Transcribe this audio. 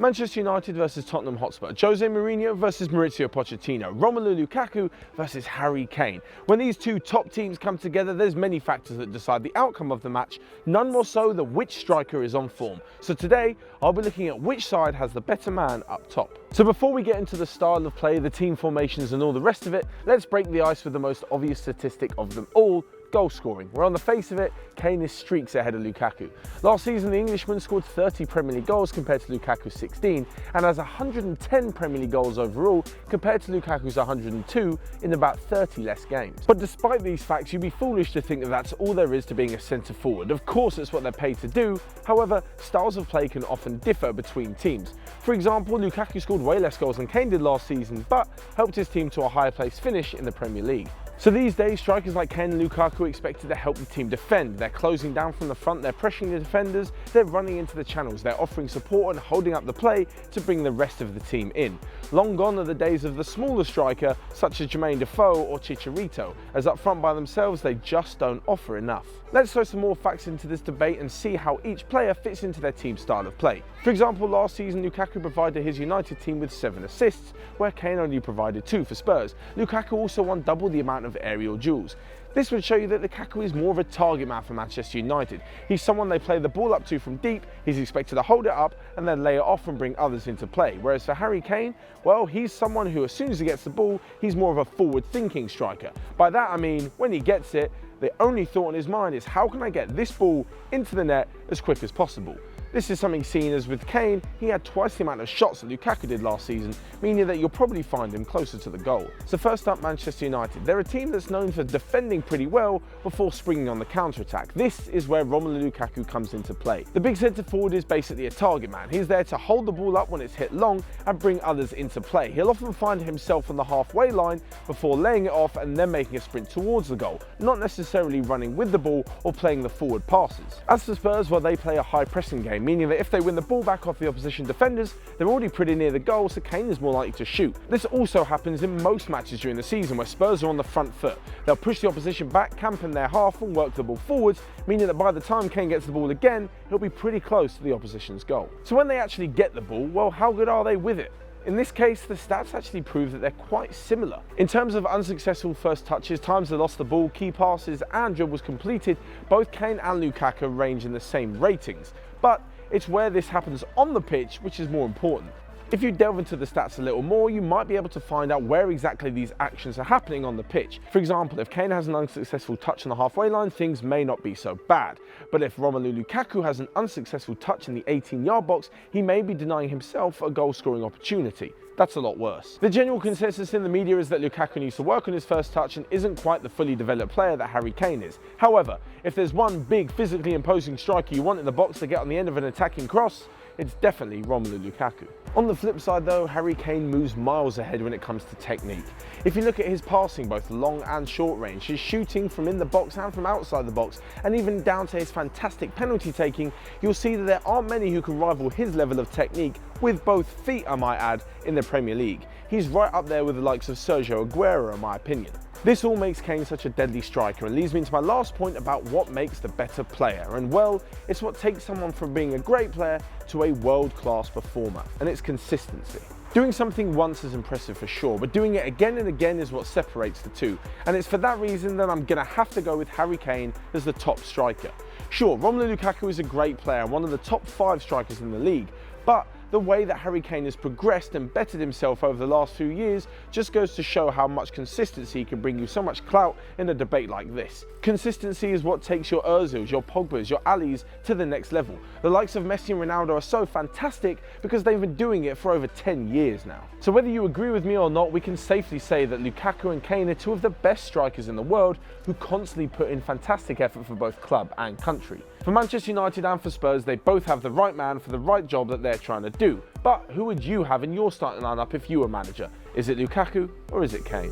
Manchester United versus Tottenham Hotspur, Jose Mourinho versus Maurizio Pochettino, Romelu Lukaku versus Harry Kane. When these two top teams come together, there's many factors that decide the outcome of the match, none more so than which striker is on form. So today, I'll be looking at which side has the better man up top. So before we get into the style of play, the team formations and all the rest of it, let's break the ice with the most obvious statistic of them all, goal scoring, where on the face of it, Kane is streaks ahead of Lukaku. Last season, the Englishman scored 30 Premier League goals compared to Lukaku's 16, and has 110 Premier League goals overall compared to Lukaku's 102 in about 30 less games. But despite these facts, you'd be foolish to think that that's all there is to being a centre forward. Of course, it's what they're paid to do. However, styles of play can often differ between teams. For example, Lukaku scored way less goals than Kane did last season, but helped his team to a higher place finish in the Premier League. So these days, strikers like Kane and Lukaku are expected to help the team defend. They're closing down from the front, they're pressuring the defenders, they're running into the channels, they're offering support and holding up the play to bring the rest of the team in. Long gone are the days of the smaller striker, such as Jermaine Defoe or Chicharito, as up front by themselves, they just don't offer enough. Let's throw some more facts into this debate and see how each player fits into their team's style of play. For example, last season, Lukaku provided his United team with 7 assists, where Kane only provided 2 for Spurs. Lukaku also won double the amount of aerial duels. This would show you that Lukaku is more of a target man for Manchester United. He's someone they play the ball up to from deep, he's expected to hold it up and then lay it off and bring others into play. Whereas for Harry Kane, well, he's someone who as soon as he gets the ball, he's more of a forward-thinking striker. By that I mean, when he gets it, the only thought in his mind is how can I get this ball into the net as quick as possible? This is something seen as with Kane, he had twice the amount of shots that Lukaku did last season, meaning that you'll probably find him closer to the goal. So first up, Manchester United. They're a team that's known for defending pretty well before springing on the counter-attack. This is where Romelu Lukaku comes into play. The big centre forward is basically a target man. He's there to hold the ball up when it's hit long and bring others into play. He'll often find himself on the halfway line before laying it off and then making a sprint towards the goal, not necessarily running with the ball or playing the forward passes. As for Spurs, well, they play a high pressing game, meaning that if they win the ball back off the opposition defenders, they're already pretty near the goal, so Kane is more likely to shoot. This also happens in most matches during the season where Spurs are on the front foot. They'll push the opposition back, camp in their half and work the ball forwards, meaning that by the time Kane gets the ball again, he'll be pretty close to the opposition's goal. So when they actually get the ball, well, how good are they with it? In this case, the stats actually prove that they're quite similar. In terms of unsuccessful first touches, times they lost the ball, key passes and dribbles completed, both Kane and Lukaku range in the same ratings. But it's where this happens on the pitch which is more important. If you delve into the stats a little more, you might be able to find out where exactly these actions are happening on the pitch. For example, if Kane has an unsuccessful touch on the halfway line, things may not be so bad. But if Romelu Lukaku has an unsuccessful touch in the 18-yard box, he may be denying himself a goal-scoring opportunity. That's a lot worse. The general consensus in the media is that Lukaku needs to work on his first touch and isn't quite the fully developed player that Harry Kane is. However, if there's one big physically imposing striker you want in the box to get on the end of an attacking cross, it's definitely Romelu Lukaku. On the flip side though, Harry Kane moves miles ahead when it comes to technique. If you look at his passing, both long and short range, his shooting from in the box and from outside the box, and even down to his fantastic penalty taking, you'll see that there aren't many who can rival his level of technique with both feet, I might add, in the Premier League. He's right up there with the likes of Sergio Aguero in my opinion. This all makes Kane such a deadly striker and leads me into my last point about what makes the better player. And well, it's what takes someone from being a great player to a world-class performer, and it's consistency. Doing something once is impressive for sure, but doing it again and again is what separates the two. And it's for that reason that I'm gonna have to go with Harry Kane as the top striker. Sure, Romelu Lukaku is a great player and one of the top 5 strikers in the league, but the way that Harry Kane has progressed and bettered himself over the last few years just goes to show how much consistency can bring you so much clout in a debate like this. Consistency is what takes your Ozils, your Pogbas, your Alis to the next level. The likes of Messi and Ronaldo are so fantastic because they've been doing it for over 10 years now. So whether you agree with me or not, we can safely say that Lukaku and Kane are 2 of the best strikers in the world who constantly put in fantastic effort for both club and country. For Manchester United and for Spurs, they both have the right man for the right job that they're trying to do. But who would you have in your starting lineup if you were manager? Is it Lukaku or is it Kane?